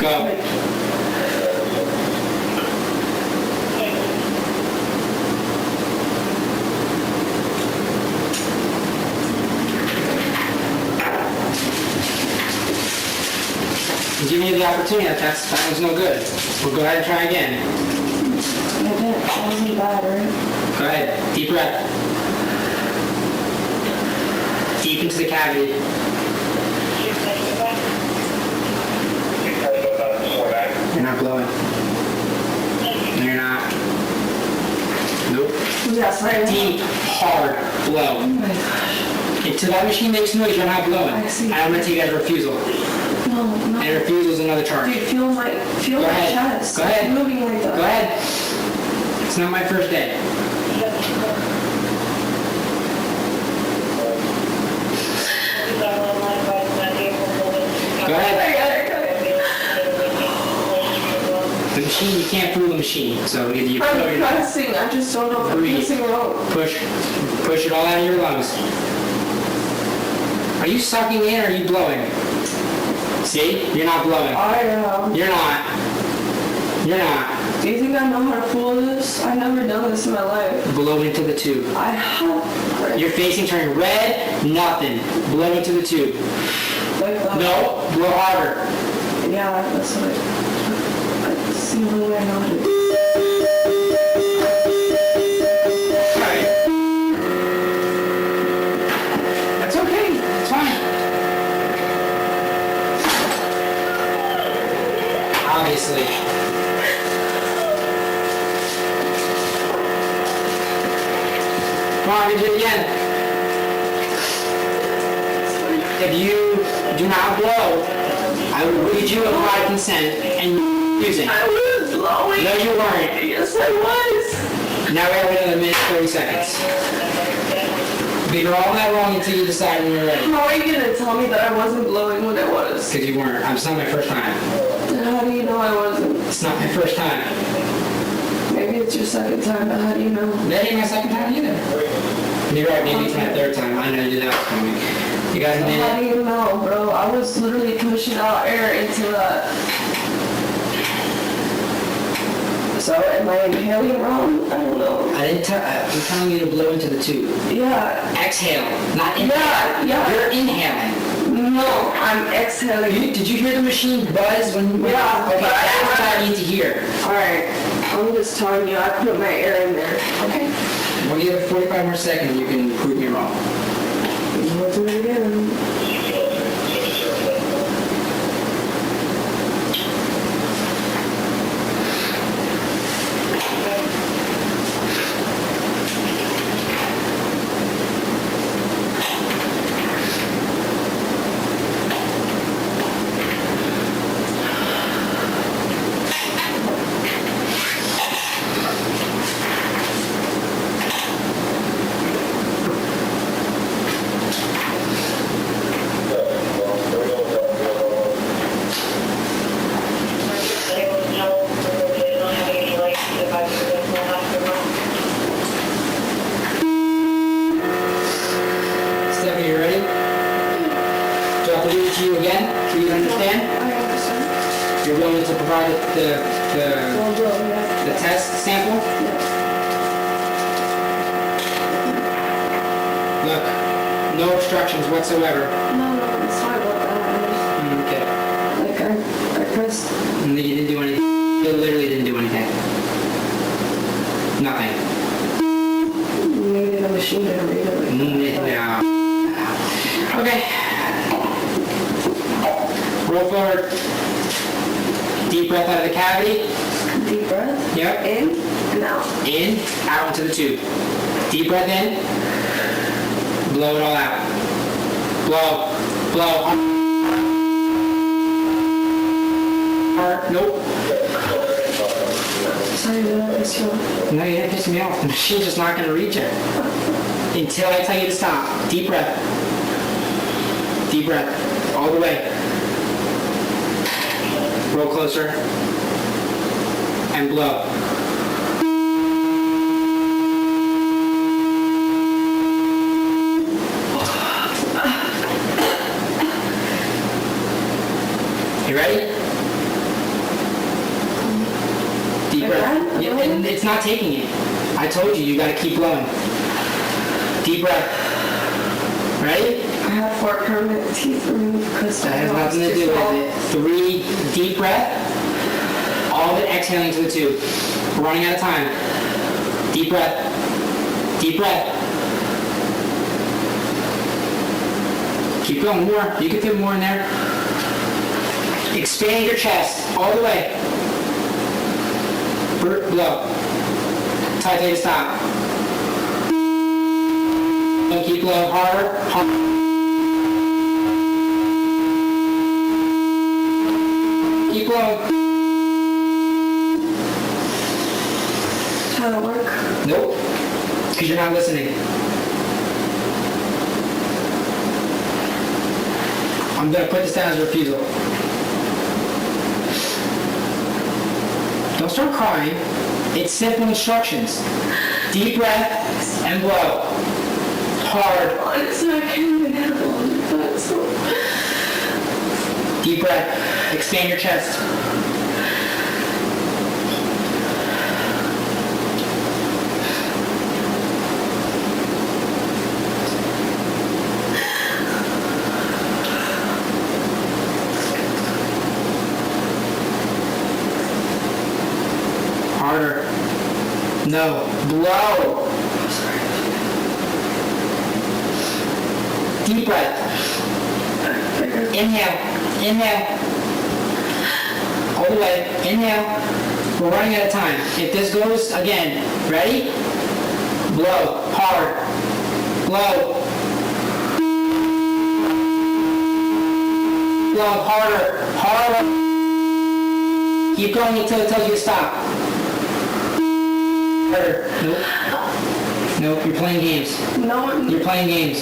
Go. I'm giving you the opportunity. That was no good. We'll go ahead and try again. That wasn't bad, right? Go ahead. Deep breath. Deep into the cavity. You're not blowing. No, you're not. Nope. Yes, right. Deep, hard blow. Oh my gosh. Until that machine makes noise, you're not blowing. I see. I'm going to take you as refusal. No. And refusal is another charge. Dude, feel my chest. Go ahead. It's moving like that. Go ahead. It's not my first day. Go ahead. The machine, you can't fool the machine. So either you I'm pressing. I just don't know if I'm pressing wrong. Push it all out of your lungs. Are you sucking in or are you blowing? See? You're not blowing. I am. You're not. You're not. Do you think I know how to fool this? I've never done this in my life. Blow into the tube. I have. You're facing turning red, nothing. Blow into the tube. Like that. No, blow harder. Yeah, that's what that's the only way I know how to do it. Alright. That's okay. It's fine. Obviously. Come on, we do it again. If you do not blow, I will read you a prior consent and use it. I was blowing. No, you weren't. Yes, I was. Now we have another minute, 30 seconds. But you're all that wrong until you decide when you're ready. How are you going to tell me that I wasn't blowing when I was? Because you weren't. It's not my first time. Then how do you know I wasn't? It's not my first time. Maybe it's your second time, but how do you know? That ain't my second time either. You're right, maybe it's my third time. I know that was coming. You got a How do minute? you know, bro? I was literally pushing out air into that. So, am I inhaling wrong? I don't know. I didn't tell. I'm telling you to blow into the tube. Yeah. Exhale, not inhale. Yeah. You're inhaling. No, I'm exhaling. Did you hear the machine buzz when? Yeah, Okay, but that's what I need to hear. Alright, I'm just telling you, I put my air in there. Okay. Well, you have 45 more seconds. You can prove me wrong. We'll do it again. Stephanie, you ready? Do I have to read it to you again for you to understand? I understand. You're willing to provide Well, bro, yeah. the test sample? Look, no obstructions whatsoever. No, it's fine about that. Okay. Like, I pressed. And you didn't do anything. You literally didn't do anything. Nothing. Maybe the machine didn't read it. No. Okay. Roll forward. Deep breath out of the cavity. Deep breath. Yep. In and out. In, out into the tube. Deep breath in. Blow it all out. Blow. Blow. Hard. Nope. Sorry, did I piss you off? No, you didn't piss me off. The machine's just not going to reach it. Until I tell you to stop. Deep breath. Deep breath. All the way. Roll closer. And blow. You ready? and it's not taking it. I told you, you gotta keep blowing. Deep breath. Ready? I had 4 permanent teeth removed because That has nothing to do with it. 3, deep breath. All of it exhaling to the tube. We're running out of time. Deep breath. Deep breath. Keep going, more. You can fit more in there. Expand your chest all the way. Blow. Tight to stop. And keep blowing harder. Keep blowing. How to work? Nope. Because you're not listening. I'm going to put this down as a refusal. Don't start crying. It's simple instructions. Deep breath and blow. Hard. Honestly, I can't even handle that, so... Deep breath. Expand your chest. Harder. No. Blow. Deep breath. Inhale. Inhale. All the way. Inhale. We're running out of time. If this goes again, ready? Blow. Hard. Blow. Blow harder. Harder. Keep going until it tells you to stop. Harder. Nope. Nope, you're playing games. No, You're playing games.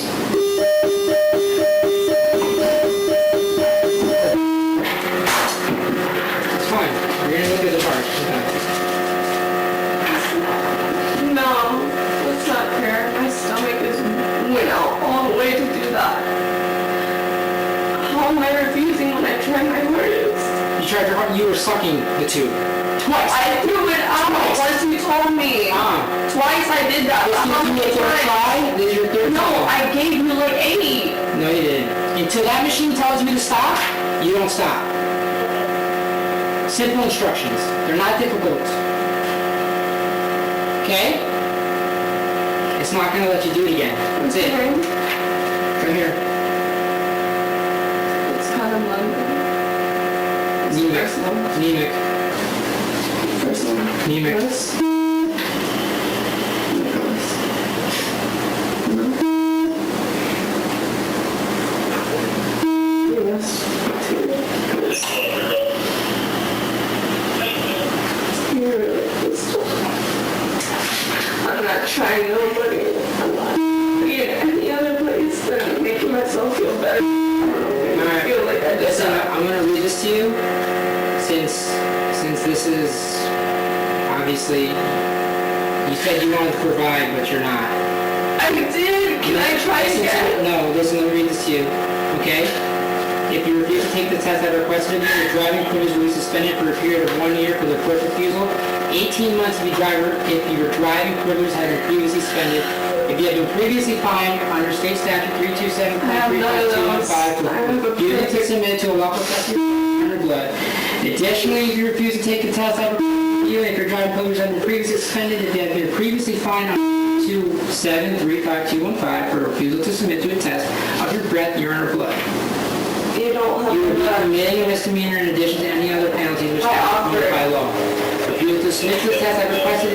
It's fine. We're gonna look at the part. no, that's not fair. My stomach is went out all the way to do that. How am I refusing when I try my hardest? You tried your heart. You were sucking the tube. Twice. I threw it out once you told me. Twice I did that. This is your third try. This is your third No, try. I gave you like 8. No, you didn't. Until that machine tells you to stop, you don't stop. Simple instructions. They're not difficult. Okay? It's not going to let you do it again. That's it. Come here. It's kind of London. Anemic. Anemic. First one. Anemic. Yes. I'm not trying nobody. I'm not being any other place than making myself feel better. I feel like I just Listen, I'm going to read this to you since this is obviously, you said you wanted to provide, but you're not. I did. Can I try again? No, listen, let me read this to you, okay? If you refuse to take the test I requested of you, your driving privilege will be suspended for a period of 1 year for the first refusal, 18 months if your driving privilege has been previously suspended, if you have been previously fined under state statute 327.35215 for refusing to submit to a lawful test under blood. Additionally, if you refuse to take the test I requested of you, if your driving privilege has been previously suspended, if you have been previously fined under 2735215 for refusal to submit to a test of your breath, urine, or blood. You don't have You will to be do committing a misdemeanor in addition to any other penalties which are permitted by law. Refusal to submit to the test I requested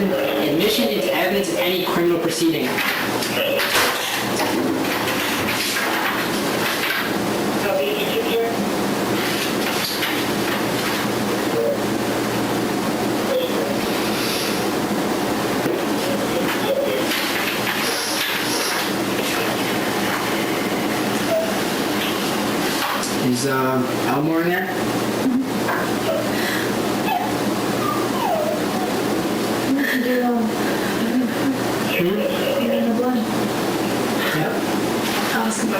admission into evidence of any criminal proceeding. Is Elmore in there? You're in the blood. Yep. Awesome.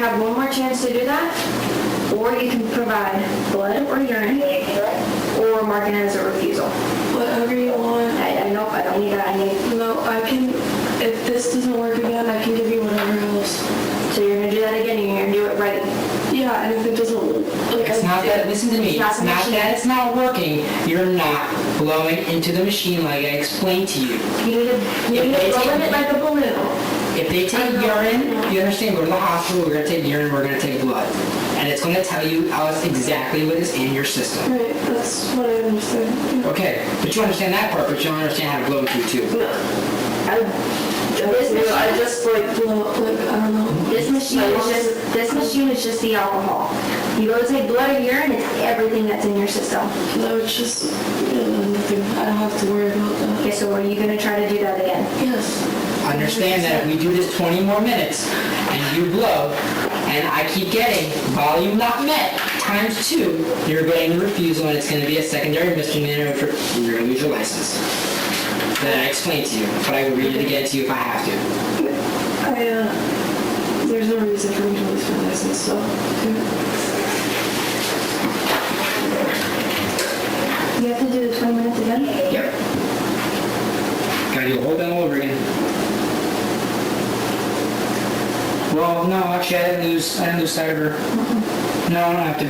have one more chance to do that, or you can provide blood or urine, or mark it as a refusal. Whatever you want. I know, I don't need that. I need. No, I can, if this doesn't work again, I can give you whatever else. So you're gonna do that again, and you're gonna do it right. Yeah, and if it doesn't, like, It's not that, listen to me, it's not that it's not working, you're not blowing into the machine like I explained to you. You need to blow in it like a balloon. If they take urine, you understand, go to the hospital, we're gonna take urine, we're gonna take blood. And it's gonna tell you exactly what is in your system. Right, that's what I understand. Yeah. Okay, but you understand that part, but you don't understand how to blow it through too. No. I just like blow, like, I don't know. This machine is just the alcohol. You go to take blood or urine, it's everything that's in your system. No, it's just nothing. I don't have to worry about that. Okay, so are you gonna try to do that again? Yes. Understand that if we do this 20 more minutes and you blow, and I keep getting volume not met times 2, you're getting the refusal and it's going to be a secondary misdemeanor, and you're going to lose your license. That I explained to you, but I will read it again to you if I have to. There's no reason for me to lose my license, so. You have to do the 20 minutes again? Yep. Gotta do the whole thing all over again. Well, no, actually I didn't lose sight of her. No, I don't have to.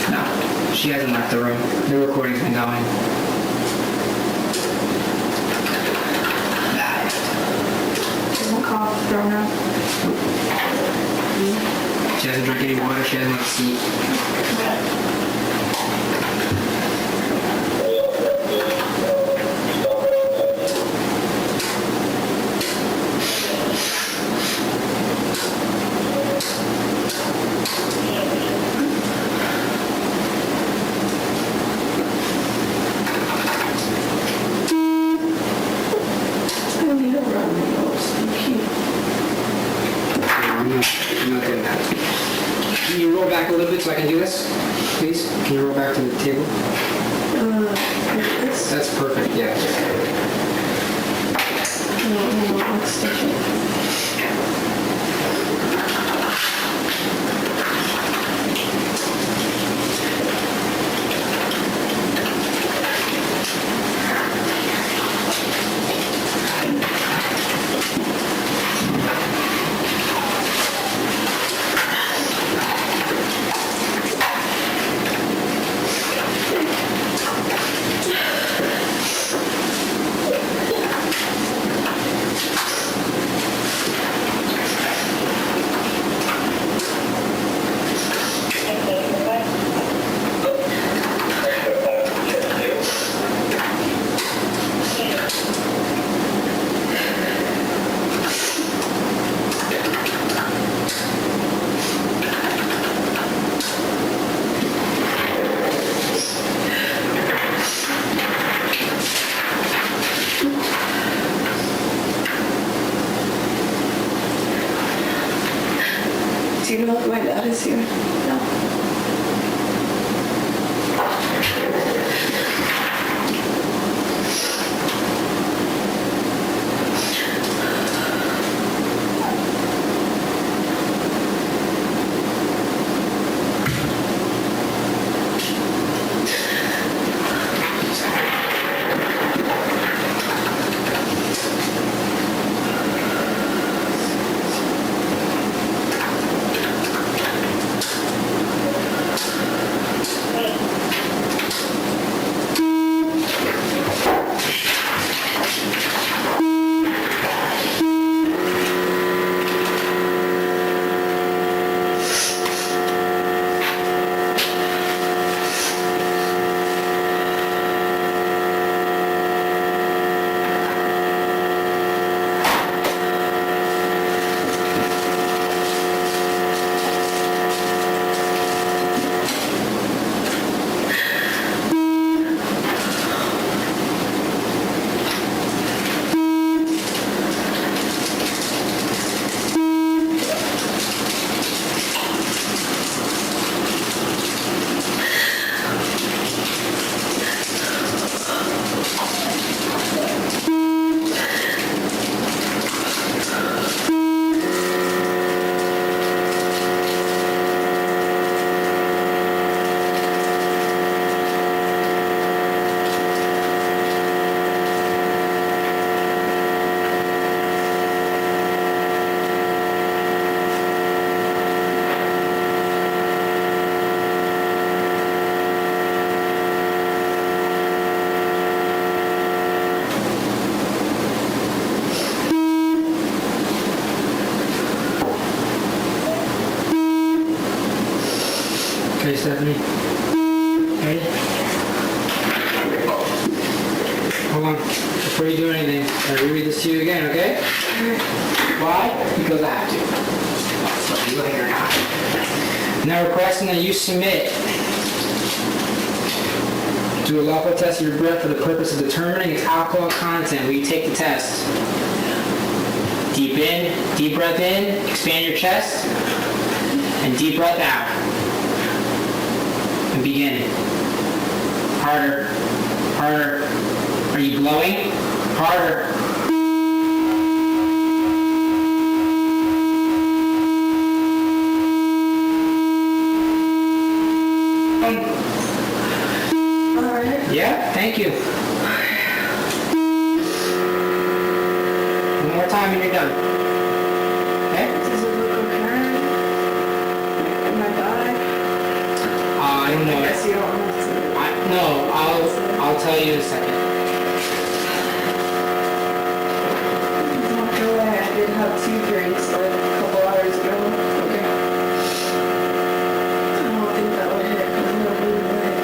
No, she hasn't left the room. The recording's been going. Doesn't cough, thrown up. She hasn't drank any water, she hasn't left the seat. I'm not doing that. Can you roll back a little bit so I can do this, please? Can you roll back to the table? That's perfect, yeah. Do you know if my dad is here? No. Okay, Stephanie. Ready? Hold on. Before you do anything, I'll reread this to you again, okay? Why? Because I have to. Whether you like it or not. Now requesting that you submit do a lawful test of your breath for the purpose of determining its alcohol content. Will you take the test? Deep breath in, expand your chest, and deep breath out. And begin. Harder, harder. Are you blowing? Harder. Yeah, thank you. One more time and you're done. Okay? Does it look okay? Am I bad? I don't know. I guess you don't have to. No, I'll tell you in a second. Walk away. I did have 2 drinks like a couple hours ago. Okay. I don't think that would hit. I'm not really lit.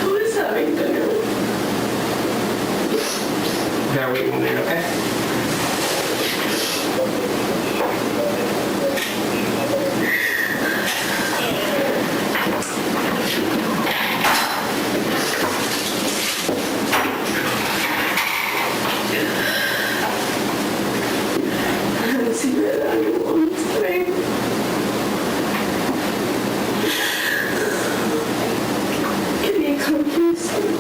Who is having dinner? Gotta wait 1 minute, okay? I haven't seen that anyone today. Can you come here soon?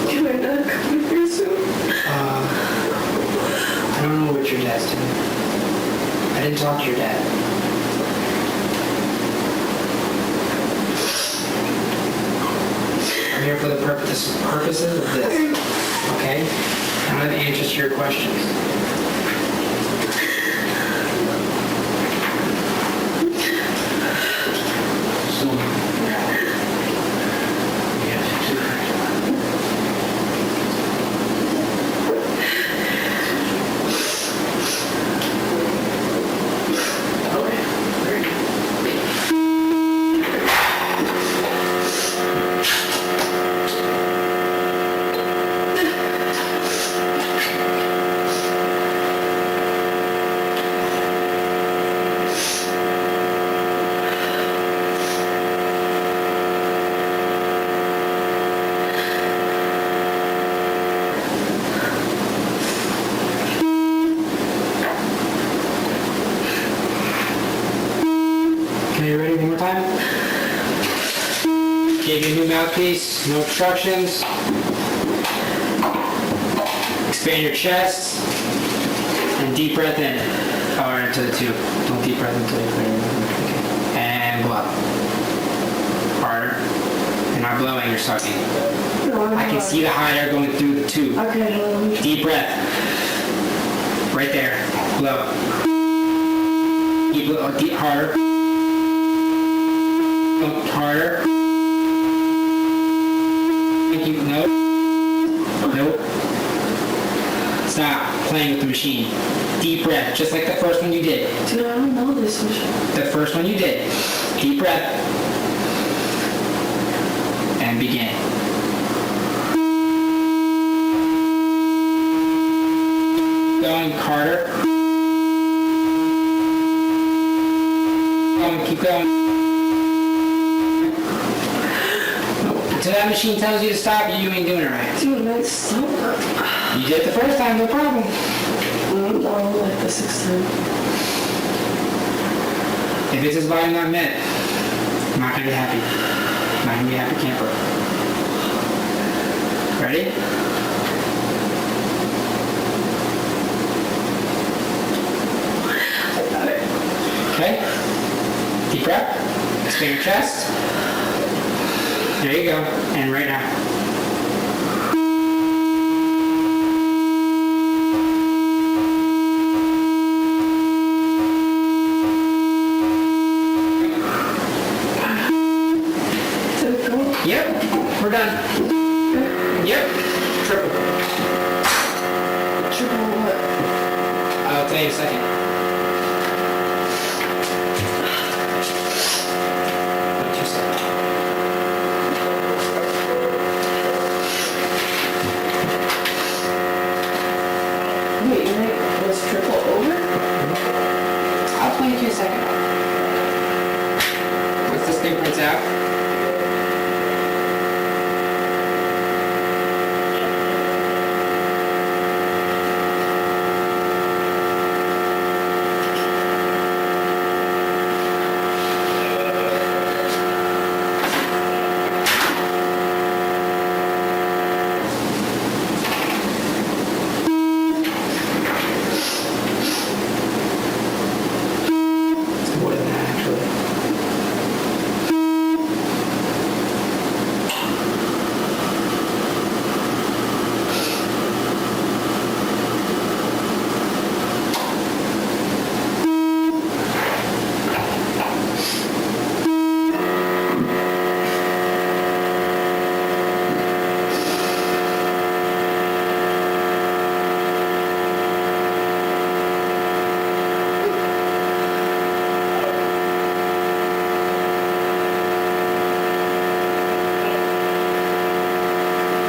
Can I not come here soon? I don't know what your dad's doing. I didn't talk to your dad. I'm here for the purposes of this, okay? I'm going to answer your questions. Okay, you ready one more time? Gave you a new mouthpiece, no obstructions. Expand your chest and deep breath in. Power into the tube. Don't deep breath until you clear your mouth. And blow. Harder. You're not blowing, you're sucking. No, I can see the hot air going through the tube. Okay, hold on. Deep breath. Right there. Blow. Deep blow. Deep harder. Harder. Thank you. Nope. Nope. Stop playing with the machine. Deep breath, just like the first one you did. Dude, I don't know this machine. The first one you did. Deep breath. And begin. Going harder. Keep going. Until that machine tells you to stop, you ain't doing it right. Dude, that's so You did it the first time, no problem. No, like the 6th time. If it's his volume not met, I'm not gonna be happy. I'm not gonna be a happy camper. Ready? Okay. Deep breath. Expand your chest. There you go. And right now. play in a second. Wait, your night was triple over? I'll play it in a second. Once this thing prints out. It's more than that, actually.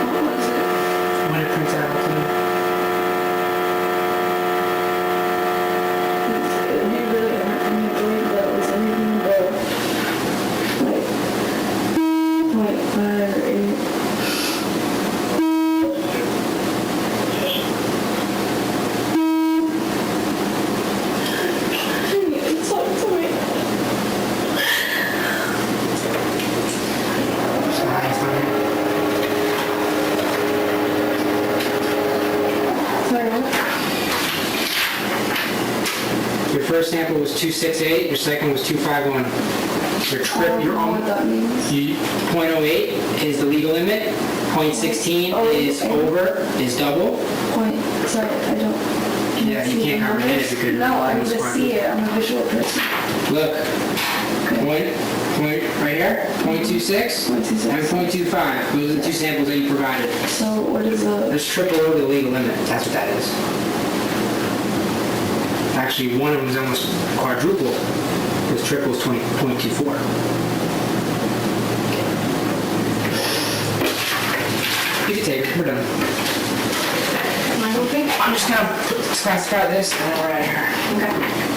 What was it? When it prints out, I'll tell you. You really aren't believe that was anything but like 0.5 or 8. Talk to me. Sorry, what? Your first sample was 268, your second was 251. Your I trip, don't your know what own, that means. 0.08 is the legal limit, 0.16 is over, is double. Sorry, I don't. Can Yeah, you see can't the comprehend it numbers? because No, I need it's to smart. see it. I'm a visual person. Look, point, right here, 0.26 and 0.25. Those are the two samples that you provided. So what is the? That's triple over the legal limit, that's what that is. Actually, one of them is almost quadruple, because triple is 20.24. You can take it, we're done. Am I okay? I'm just gonna classify this and then we're out of here. Okay.